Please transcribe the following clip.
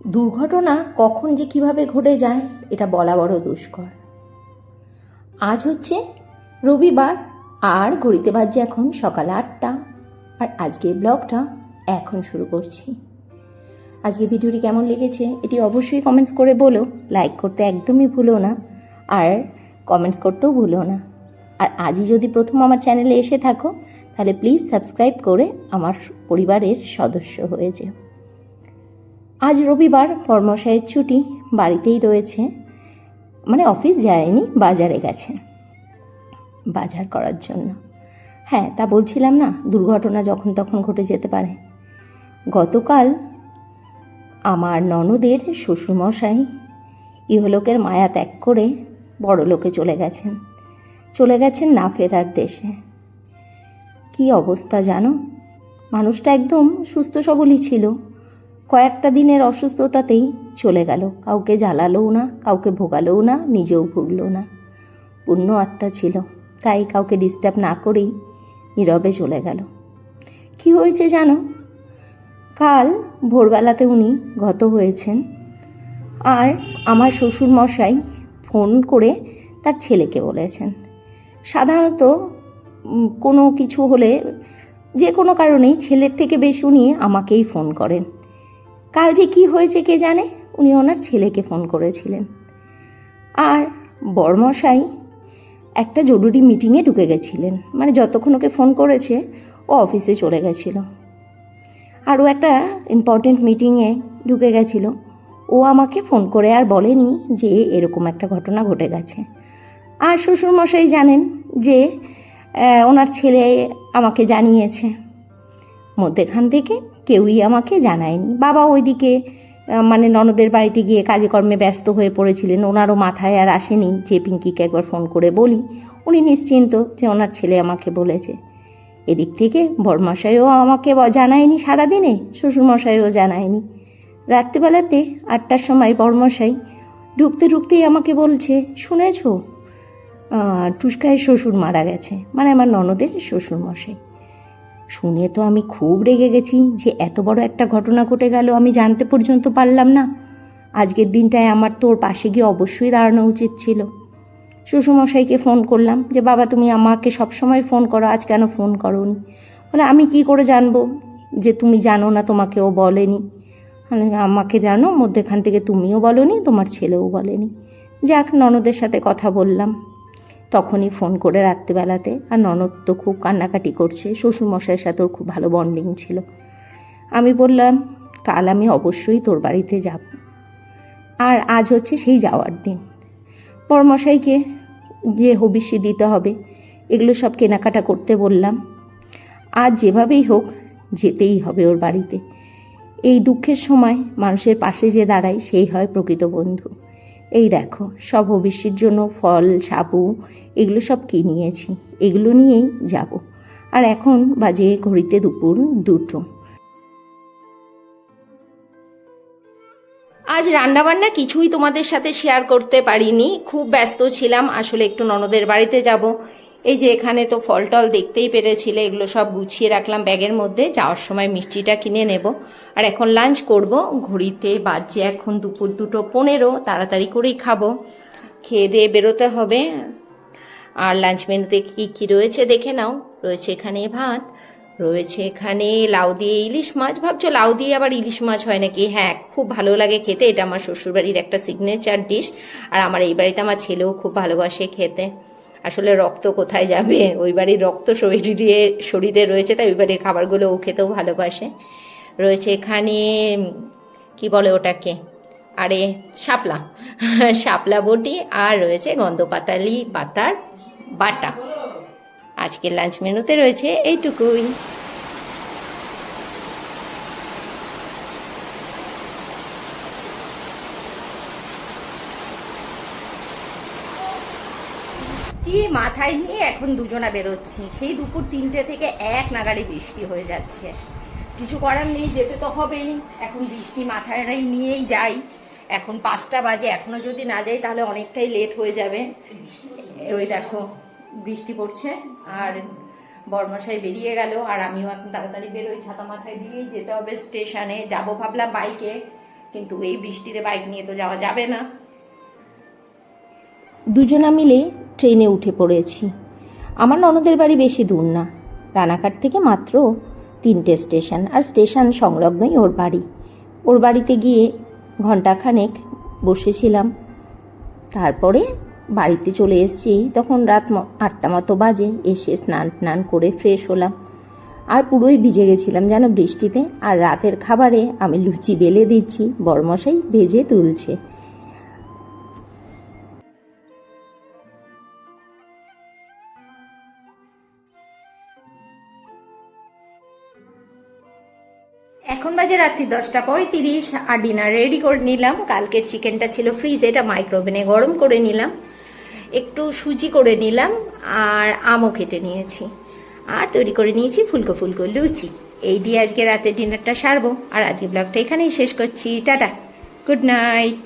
দুর্ঘটনা কখন যে কিভাবে ঘটে যায় এটা বলা বড় দুষ্কর। আজ হচ্ছে রবিবার আর ঘড়িতে বাজছে এখন সকাল 8টা। আর আজকের ব্লগটা এখন শুরু করছি। আজকে ভিডিওটি কেমন লেগেছে এটি অবশ্যই কমেন্টস করে বলো। লাইক করতে একদমই ভুলো না, আর কমেন্টস করতেও ভুলো না। আর আজই যদি প্রথম আমার চ্যানেলে এসে থাকো তাহলে প্লিজ সাবস্ক্রাইব করে আমার পরিবারের সদস্য হয়ে যেও। আজ রবিবার, কর্মশায়ের ছুটি, বাড়িতেই রয়েছে, মানে অফিস যায়নি, বাজারে গেছে বাজার করার জন্য। হ্যাঁ, তা বলছিলাম না, দুর্ঘটনা যখন তখন ঘটে যেতে পারে। গতকাল আমার ননদের শ্বশুরমশাই ইহলোকের মায়া ত্যাগ করে বড়লোকে চলে গেছেন না ফেরার দেশে। কি অবস্থা জানো? মানুষটা একদম সুস্থ সবলই ছিল, কয়েকটা দিনের অসুস্থতাতেই চলে গেল। কাউকে জ্বালালোও না, কাউকে ভোগালোও না, নিজেও ভুগলো না। পুণ্য আত্মা ছিল, তাই কাউকে ডিস্টার্ব না করেই নীরবে চলে গেল। কি হয়েছে জানো? কাল ভোরবেলাতে উনি গত হয়েছেন। আর আমার শ্বশুরমশাই ফোন করে তার ছেলেকে বলেছেন। সাধারণত কোনো কিছু হলে যে কোনো কারণেই ছেলের থেকে বেশি উনি আমাকেই ফোন করেন। কাল যে কি হয়েছে কে জানে, উনি ওনার ছেলেকে ফোন করেছিলেন। আর বড়মশাই একটা জরুরি মিটিংয়ে ঢুকে গেছিলেন, মানে যতক্ষণ ওকে ফোন করেছে ও অফিসে চলে গেছিল। আর ও একটা ইম্পর্টেন্ট মিটিংয়ে ঢুকে গেছিল। ও আমাকে ফোন করে আর বলেনি যে এরকম একটা ঘটনা ঘটে গেছে। আর শ্বশুরমশাই জানেন যে ওনার ছেলে আমাকে জানিয়েছে। মধ্যেখান থেকে কেউই আমাকে জানায়নি। বাবা ওইদিকে মানে ননদের বাড়িতে গিয়ে কাজে কর্মে ব্যস্ত হয়ে পড়েছিলেন, ওনারও মাথায় আর আসেনি যে পিঙ্কিকে একবার ফোন করে বলি। উনি নিশ্চিন্ত যে ওনার ছেলে আমাকে বলেছে। এদিক থেকে বড়মশাইও আমাকে জানায়নি সারাদিনে, শ্বশুরমশাইও জানায়নি। রাত্রিবেলাতে 8টার সময় বড়মশাই ঢুকতেই আমাকে বলছে, শুনেছ টুস্কায়ের শ্বশুর মারা গেছে, মানে আমার ননদের শ্বশুরমশাই। শুনে তো আমি খুব রেগে গেছি যে এত বড় একটা ঘটনা ঘটে গেল, আমি জানতে পর্যন্ত পারলাম না। আজকের দিনটায় আমার তোর পাশে গিয়ে অবশ্যই দাঁড়ানো উচিত ছিল। শ্বশুরমশাইকে ফোন করলাম যে বাবা তুমি আমাকে সবসময় ফোন করো, আজ কেন ফোন করোনি? বলে আমি কি করে জানবো যে তুমি জানো না, তোমাকেও বলেনি। আমাকে জানো, মধ্যেখান থেকে তুমিও বলনি, তোমার ছেলেও বলেনি। যাক, ননদের সাথে কথা বললাম তখনই ফোন করে রাত্রিবেলাতে। আর ননদ তো খুব কান্নাকাটি করছে, শ্বশুরমশাইয়ের সাথে ওর খুব ভালো বন্ডিং ছিল। আমি বললাম কাল আমি অবশ্যই তোর বাড়িতে যাব। আর আজ হচ্ছে সেই যাওয়ার দিন। বড়মশাইকে যে হবিষ্যি দিতে হবে এগুলো সব কেনাকাটা করতে বললাম। আজ যেভাবেই হোক যেতেই হবে ওর বাড়িতে। এই দুঃখের সময় মানুষের পাশে যে দাঁড়ায় সেই হয় প্রকৃত বন্ধু। এই দেখো, সব হবিষ্যির জন্য ফল, সাবু এগুলো সব কিনিয়েছি, এগুলো নিয়েই যাব। আর এখন বাজে ঘড়িতে দুপুর 2টো। আজ রান্নাবান্না কিছুই তোমাদের সাথে শেয়ার করতে পারিনি, খুব ব্যস্ত ছিলাম। আসলে একটু ননদের বাড়িতে যাব। এই যে এখানে তো ফল টল দেখতেই পেরেছিলে, এগুলো সব গুছিয়ে রাখলাম ব্যাগের মধ্যে, যাওয়ার সময় মিষ্টিটা কিনে নেব। আর এখন লাঞ্চ করব। ঘড়িতে বাজছে এখন দুপুর 2:15, তাড়াতাড়ি করেই খাবো। খেয়ে দিয়ে বেরোতে হবে। আর লাঞ্চ মেনুতে কী কী রয়েছে দেখে নাও। রয়েছে এখানে ভাত, রয়েছে এখানে লাউ দিয়ে ইলিশ মাছ। ভাবছো লাউ দিয়ে আবার ইলিশ মাছ হয় নাকি? হ্যাঁ, খুব ভালো লাগে খেতে। এটা আমার শ্বশুরবাড়ির একটা সিগনেচার ডিশ। আর আমার এই বাড়িতে আমার ছেলেও খুব ভালোবাসে খেতে। আসলে রক্ত কোথায় যাবে, ওই বাড়ির রক্ত শরীরে রয়েছে, তাই ওই বাড়ির খাবারগুলো ও খেতেও ভালোবাসে। রয়েছে এখানে কি বলে ওটাকে, আরে শাপলা শাপলা বটি। আর রয়েছে গন্ধপাতালি পাতার বাটা। আজকের লাঞ্চ মেনুতে রয়েছে এইটুকুই। মাথায় নিয়ে এখন দুজনা বেরোচ্ছি। সেই দুপুর 3টে থেকে এক নাগাড়ে বৃষ্টি হয়ে যাচ্ছে। কিছু করার নেই, যেতে তো হবেই। এখন বৃষ্টি মাথায় নিয়েই যাই। এখন 5টা বাজে, এখনো যদি না যাই তাহলে অনেকটাই লেট হয়ে যাবে। ওই দেখো বৃষ্টি পড়ছে আর বর্মশাই বেরিয়ে গেল। আর আমিও এখন তাড়াতাড়ি বেরোই, ছাতা মাথায় দিয়েই যেতে হবে স্টেশনে। যাব ভাবলাম বাইকে, কিন্তু এই বৃষ্টিতে বাইক নিয়ে তো যাওয়া যাবে না। দুজনা মিলে ট্রেনে উঠে পড়েছি। আমার ননদের বাড়ি বেশি দূর না, রানাঘাট থেকে মাত্র 3টে স্টেশন, আর স্টেশন সংলগ্নই ওর বাড়ি। ওর বাড়িতে গিয়ে ঘণ্টাখানেক বসেছিলাম, তারপরে বাড়িতে চলে এসেছি। তখন রাত 8টা মতো বাজে। এসে স্নান করে ফ্রেশ হলাম, আর পুরোই ভিজে গেছিলাম যেন বৃষ্টিতে। আর রাতের খাবারে আমি লুচি বেলে দিচ্ছি, বড়মশাই ভেজে তুলছে। এখন বাজে রাত্রি 10:35, আর ডিনার রেডি করে নিলাম। কালকের চিকেনটা ছিল ফ্রিজে, এটা মাইক্রোওভেনে গরম করে নিলাম। একটু সুজি করে নিলাম, আর আমও কেটে নিয়েছি, আর তৈরি করে নিয়েছি ফুলকো ফুলকো লুচি। এই দিয়ে আজকে রাতের ডিনারটা সারবো। আর আজকে ব্লগটা এখানেই শেষ করছি। Tata, good night.